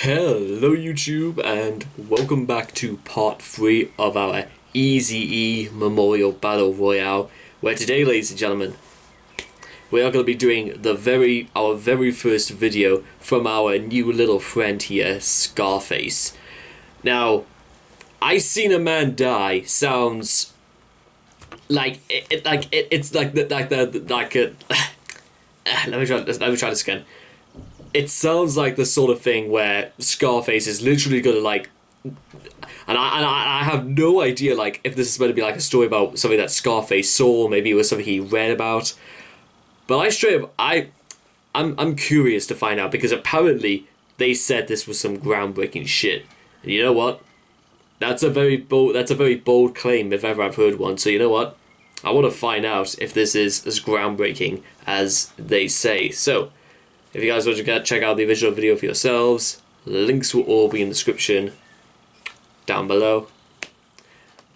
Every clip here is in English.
Hello YouTube and welcome back to part 3 of our Eazy-E Memorial Battle Royale, where today, ladies and gentlemen, we are going to be doing our very first video from our new little friend here, Scarface. Now, I Seen a Man Die sounds like it's like let me try this again. It sounds like the sort of thing where Scarface is literally gonna and I have no idea if this is going to be a story about something that Scarface saw, or maybe it was something he read about. But I'm curious to find out, because apparently they said this was some groundbreaking shit. And you know what? That's a very bold claim if ever I've heard one. So you know what? I want to find out if this is as groundbreaking as they say. So, if you guys want to check out the original video for yourselves, links will all be in the description down below.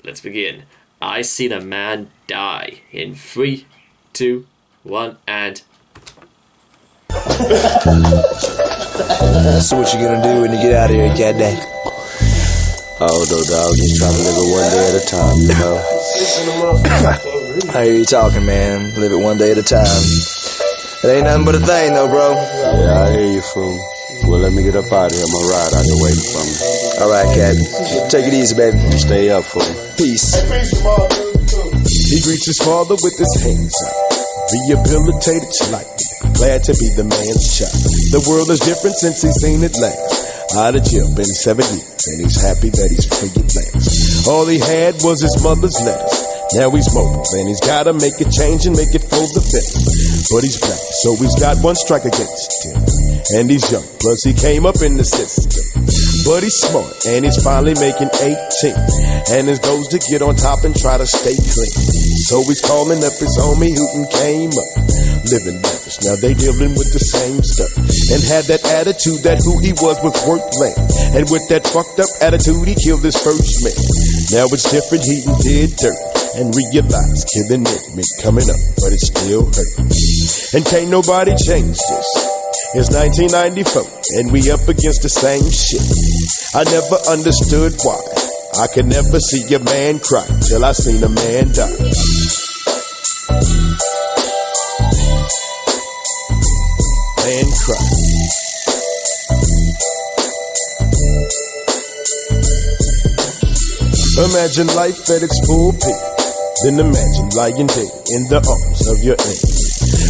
Let's begin. I Seen a Man Die in 3, 2, 1, and... So what you gonna do when you get out of here, goddamn? Oh no, dog, just trying to live it one day at a time, you know? I hear you talking, man. Live it one day at a time. It ain't nothing but a thing, though, bro. Yeah, I hear you, fool. Well, let me get up out of here. My ride out here waiting for me. Alright, Cat. Take it easy, baby. Stay up, fool. Peace. He greets his father with his hands up, rehabilitated slightly, glad to be the man's child. The world is different since he's seen it last. Out of jail, been 7 years, and he's happy that he's free at last. All he had was his mother's letters. Now he's mobile, and he's gotta make a change and make it for the better. But he's black, so he's got one strike against him. And he's young, plus he came up in the system. But he's smart, and he's finally making 18. And his goal's to get on top and try to stay clean. So he's calling up his homie who came up, living lavish. Now they dealing with the same stuff, and had that attitude that who he was worth land. And with that fucked up attitude, he killed his first man. Now it's different, he did dirt, and realized killing it meant coming up, but it still hurt. And can't nobody change this. It's 1994, and we up against the same shit. I never understood why I could never see a man cry till I seen a man die. Man cry. Imagine life at its full peak. Then imagine lying dead in the arms of your enemy.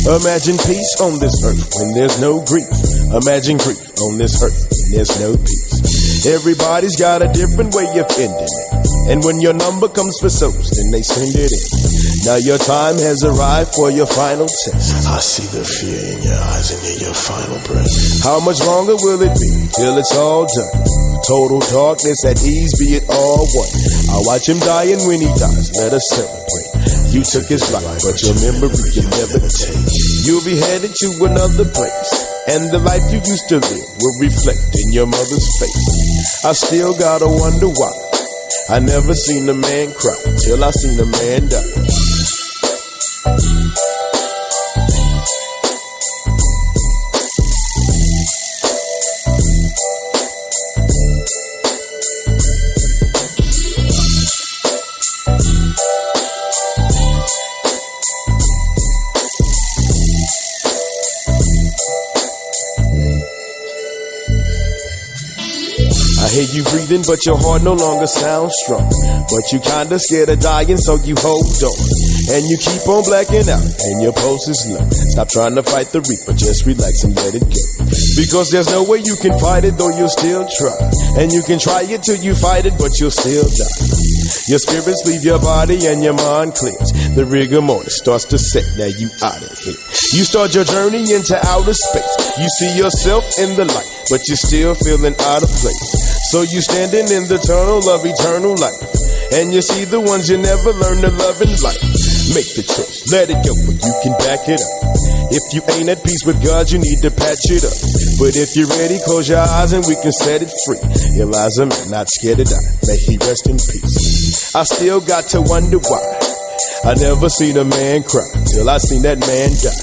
Imagine peace on this earth when there's no grief. Imagine grief on this earth when there's no peace. Everybody's got a different way of ending it. And when your number comes for souls, then they send it in. Now your time has arrived for your final test. I see the fear in your eyes and hear your final breath. How much longer will it be till it's all done? Total darkness at ease, be it all one. I'll watch him die, and when he dies, let us celebrate. You took his life, but your memory you never take. You'll be headed to another place, and the life you used to live will reflect in your mother's face. I still gotta wonder why I never seen a man cry till I seen a man die. I hear you breathing, but your heart no longer sounds strong. But you kinda scared of dying, so you hold on. And you keep on blacking out, and your pulse is low. Stop trying to fight the reaper, just relax and let it go. Because there's no way you can fight it, though you'll still try. And you can try it till you fight it, but you'll still die. Your spirits leave your body and your mind clears. The rigor mortis starts to set, now you out of here. You start your journey into outer space. You see yourself in the light, but you're still feeling out of place. So you standing in the tunnel of eternal life, and you see the ones you never learned to love in life. Make the choice, let it go, but you can back it up. If you ain't at peace with God, you need to patch it up. But if you're ready, close your eyes and we can set it free. Eliza, man, not scared to die, may he rest in peace. I still got to wonder why I never seen a man cry till I seen that man die.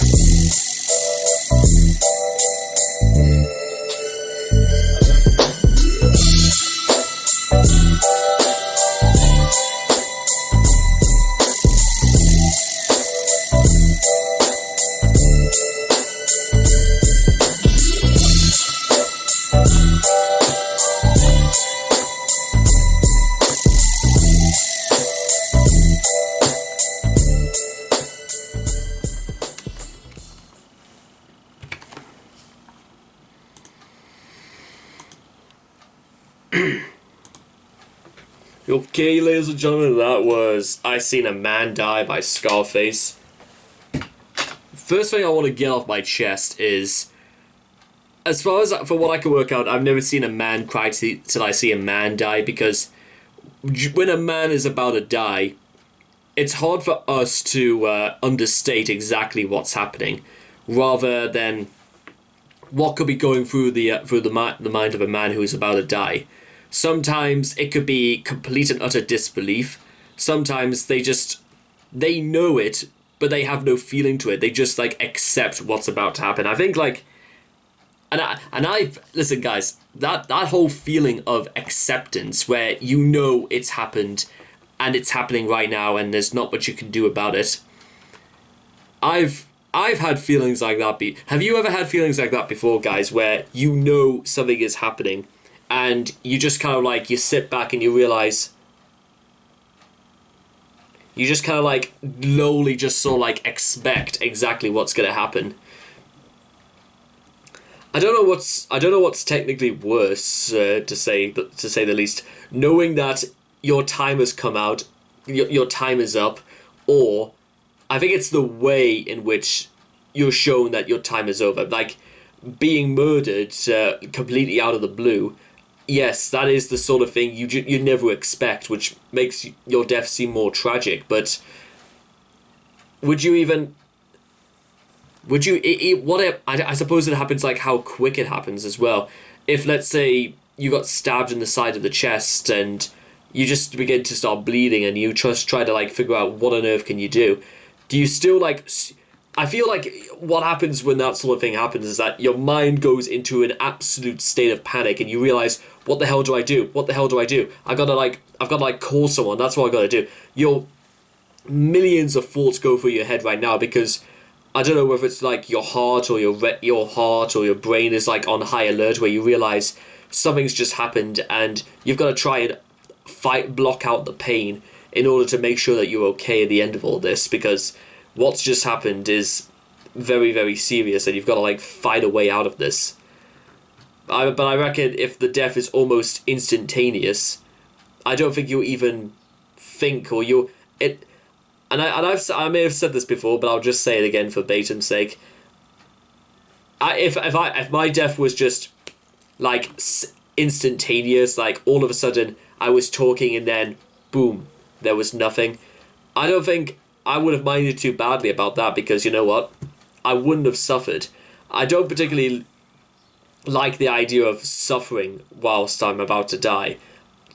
Okay, ladies and gentlemen, that was I Seen a Man Die by Scarface. First thing I want to get off my chest is, as far as for what I can work out, I've never seen a man cry till I see a man die, because when a man is about to die, it's hard for us to understate exactly what's happening, rather than what could be going through the mind of a man who is about to die. Sometimes it could be complete and utter disbelief. Sometimes they know it, but they have no feeling to it. They just like accept what's about to happen. I think like, listen, guys, that whole feeling of acceptance where you know it's happened and it's happening right now and there's not much you can do about it. I've had feelings like that. Have you ever had feelings like that before, guys, where you know something is happening and you just kind of like, you sit back and you realize, you just kind of like lowly just sort of like expect exactly what's going to happen. I don't know what's technically worse, to say the least, knowing that your time has come out, your time is up, or I think it's the way in which you're shown that your time is over. Like being murdered completely out of the blue. Yes, that is the sort of thing you never expect, which makes your death seem more tragic. But I suppose it happens like how quick it happens as well. If, let's say, you got stabbed in the side of the chest and you just begin to start bleeding and you just try to like figure out what on earth can you do you still like... I feel like what happens when that sort of thing happens is that your mind goes into an absolute state of panic and you realize, what the hell do I do? What the hell do I do? I've got to call someone. That's what I got to do. Your millions of thoughts go through your head right now, because I don't know whether it's like your heart or your brain is like on high alert, where you realize something's just happened and you've got to try and block out the pain in order to make sure that you're okay at the end of all this, because what's just happened is very, very serious and you've got to like fight a way out of this. But I reckon if the death is almost instantaneous, I don't think you'll even think, or I may have said this before, but I'll just say it again for Batum's sake. If my death was just like instantaneous, like all of a sudden I was talking and then boom, there was nothing, I don't think I would have minded too badly about that, because you know what? I wouldn't have suffered. I don't particularly like the idea of suffering whilst I'm about to die.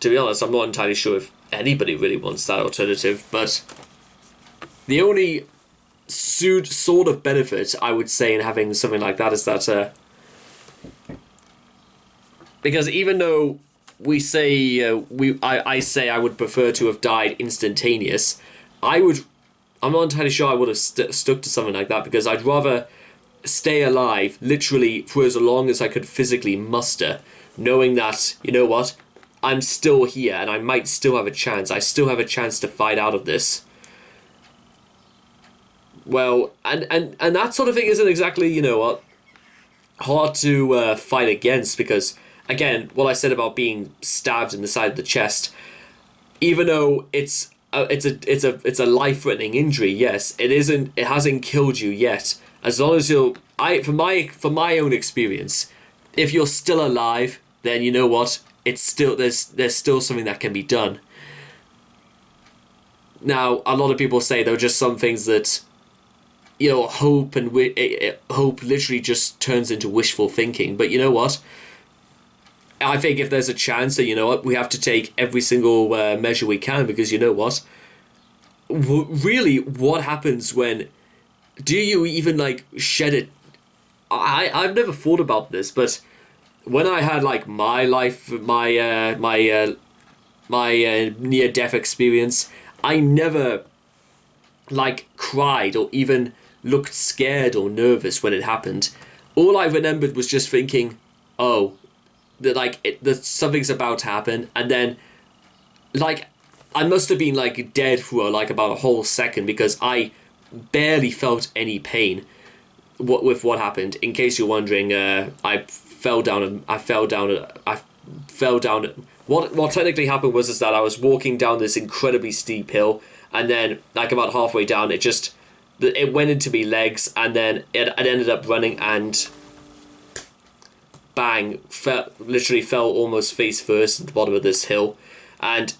To be honest, I'm not entirely sure if anybody really wants that alternative, but the only sort of benefit I would say in having something like that is that because even though we say I say I would prefer to have died instantaneous, I'm not entirely sure I would have stuck to something like that, because I'd rather stay alive literally for as long as I could physically muster, knowing that, you know what, I'm still here and I might still have a chance. I still have a chance to fight out of this. Well, and that sort of thing isn't exactly, you know what, hard to fight against, because again, what I said about being stabbed in the side of the chest, even though it's a life-threatening injury, yes, it hasn't killed you yet. As long as from my own experience, if you're still alive, then you know what, it's still there's still something that can be done. Now, a lot of people say there are just some things that, you know, hope literally just turns into wishful thinking. But you know what? I think if there's a chance that, you know what, we have to take every single measure we can, because you know what? Really, what happens when... Do you even, like, shed it? I've never thought about this, but when I had, like, my near-death experience, I never, like, cried or even looked scared or nervous when it happened. All I remembered was just thinking, oh, that something's about to happen, and then like I must have been like dead for like about a whole second, because I barely felt any pain with what happened. In case you're wondering, I fell down what technically happened was is that I was walking down this incredibly steep hill, and then like about halfway down, it went into me legs, and then I ended up running and bang, literally fell almost face first at the bottom of this hill. And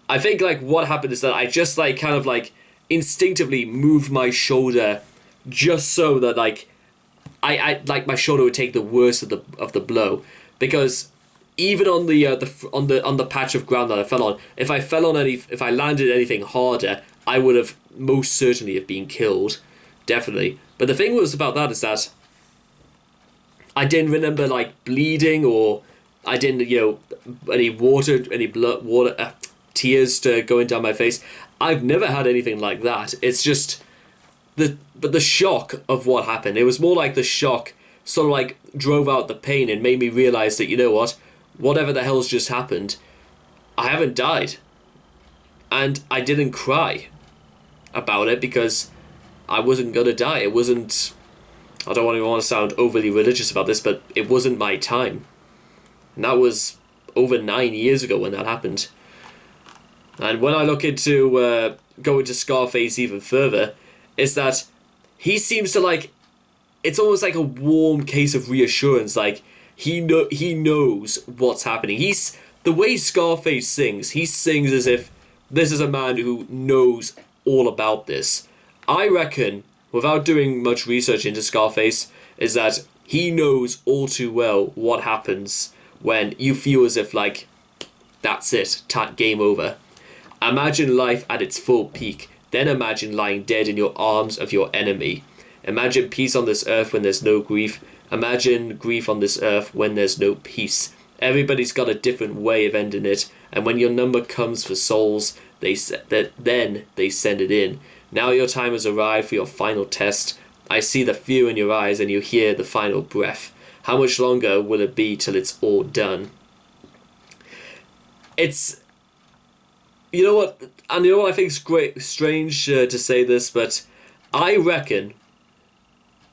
I think like what happened is that I just like kind of like instinctively moved my shoulder just so that like I like my shoulder would take the worst of the blow, because even on the patch of ground that I fell on, if I landed anything harder, I would have most certainly have been killed, definitely. But the thing was about that is that I didn't remember like bleeding, or I didn't, any water, tears going down my face. I've never had anything like that. It's just the shock of what happened. It was more like the shock sort of like drove out the pain and made me realize that, whatever the hell's just happened, I haven't died. And I didn't cry about it because I wasn't gonna die. It wasn't, I don't want to sound overly religious about this, but it wasn't my time. And that was over 9 years ago when that happened. And when I look into going to Scarface even further, is that he seems to like, it's almost like a warm case of reassurance. Like he knows what's happening. The way Scarface sings, he sings as if this is a man who knows all about this. I reckon, without doing much research into Scarface, is that he knows all too well what happens when you feel as if like, that's it, game over. Imagine life at its full peak, then imagine lying dead in your arms of your enemy. Imagine peace on this earth when there's no grief. Imagine grief on this earth when there's no peace. Everybody's got a different way of ending it, and when your number comes for souls, then they send it in. Now your time has arrived for your final test. I see the fear in your eyes and you hear the final breath. How much longer will it be till it's all done? It's... You know what? And you know what I think is strange to say this, but I reckon,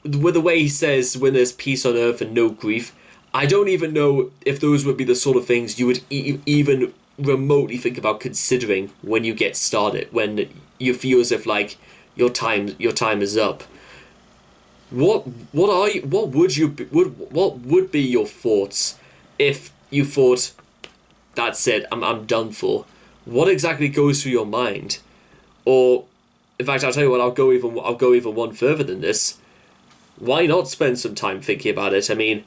with the way he says, when there's peace on earth and no grief, I don't even know if those would be the sort of things you would even remotely think about considering when you get started, when you feel as if like your time is up. What would be your thoughts if you thought, that's it, I'm done for? What exactly goes through your mind? Or, in fact, I'll tell you what, I'll go even one further than this. Why not spend some time thinking about it? I mean,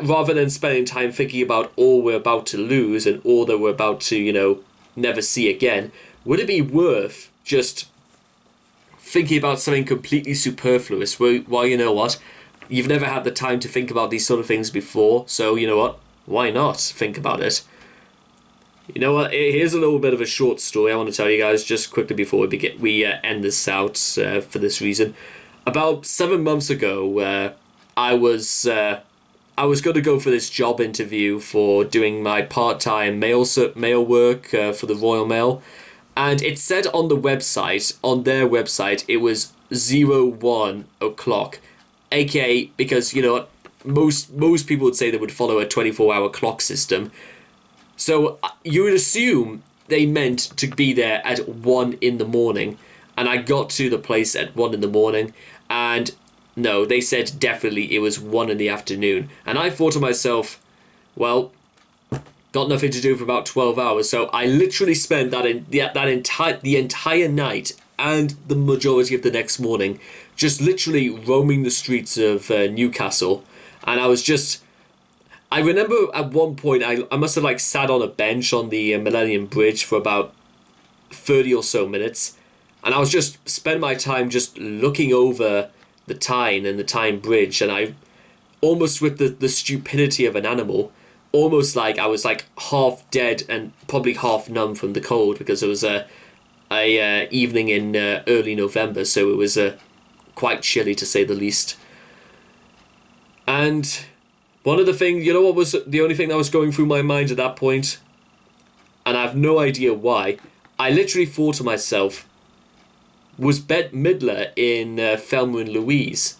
rather than spending time thinking about all we're about to lose and all that we're about to, never see again, would it be worth just thinking about something completely superfluous? Well, you know what? You've never had the time to think about these sort of things before, so you know what? Why not think about it? You know what? Here's a little bit of a short story I want to tell you guys just quickly before we end this out for this reason. About 7 months ago, I was going to go for this job interview for doing my part-time mail work for the Royal Mail, and it said on their website, it was 01 o'clock, aka because most people would say they would follow a 24-hour clock system. So you would assume they meant to be there at 1 in the morning, and I got to the place at 1 in the morning, and no, they said definitely it was 1 in the afternoon. And I thought to myself, well, got nothing to do for about 12 hours, so I literally spent the entire night and the majority of the next morning just literally roaming the streets of Newcastle, and I remember at one point I must have like sat on a bench on the Millennium Bridge for about 30 or so minutes, and I was just spent my time just looking over the Tyne and the Tyne Bridge, and I almost with the stupidity of an animal, almost like I was like half dead and probably half numb from the cold, because it was a evening in early November, so it was quite chilly to say the least. And one of the things, what was the only thing that was going through my mind at that point? And I have no idea why. I literally thought to myself, was Bette Midler in Thelma and Louise?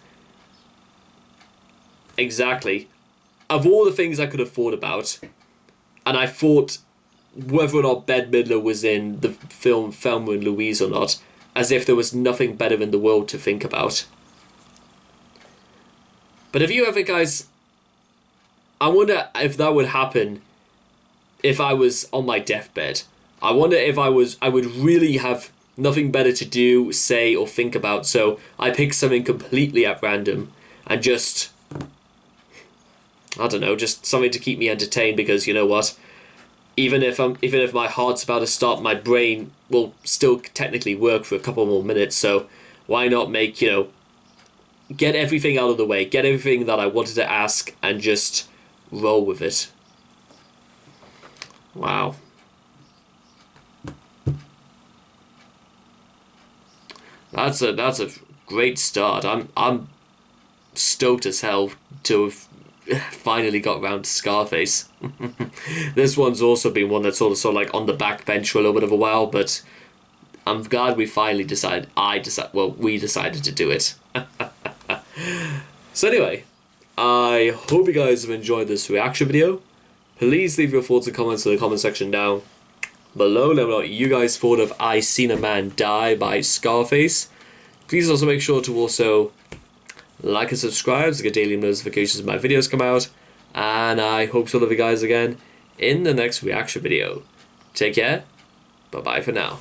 Exactly. Of all the things I could have thought about, and I thought whether or not Bette Midler was in the film Thelma and Louise or not, as if there was nothing better in the world to think about. But have you ever, guys, I wonder if that would happen if I was on my deathbed. I wonder if I would really have nothing better to do, say, or think about, so I pick something completely at random and just, I don't know, just something to keep me entertained, because you know what? Even if my heart's about to stop, my brain will still technically work for a couple more minutes, so why not make, get everything out of the way, get everything that I wanted to ask, and just roll with it. Wow. That's a great start. I'm stoked as hell to have finally got around to Scarface. This one's also been one that's sort of like on the back bench for a little bit of a while, but I'm glad we finally decided. We decided to do it. So anyway, I hope you guys have enjoyed this reaction video. Please leave your thoughts and comments in the comment section down below. Let me know what you guys thought of I Seen a Man Die by Scarface. Please also make sure to also like and subscribe to get daily notifications when my videos come out. And I hope to love you guys again in the next reaction video. Take care. Bye bye for now.